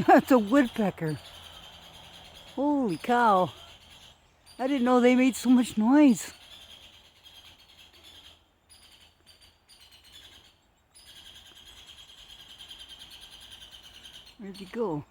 That's a woodpecker. Holy cow. I didn't know they made so much noise. Where'd he go?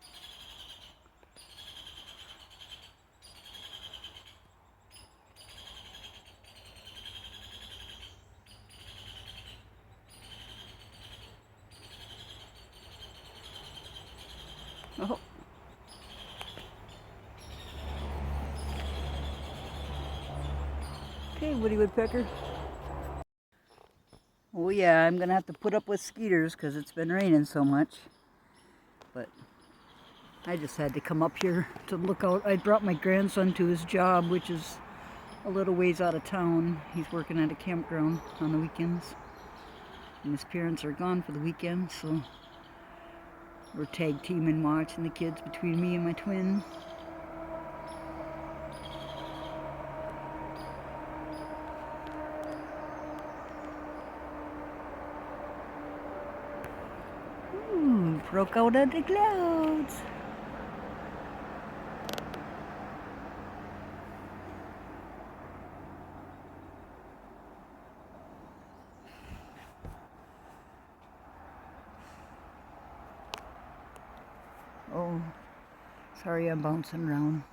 Oh. Okay, Woody Woodpecker. Oh yeah, I'm gonna have to put up with skeeters because it's been raining so much. But I just had to come up here to look out. I brought my grandson to his job, which is a little ways out of town. He's working at a campground on the weekends. And his parents are gone for the weekend, so we're tag teaming watching the kids between me and my twin. Ooh, broke out of the clouds. Oh, sorry I'm bouncing around.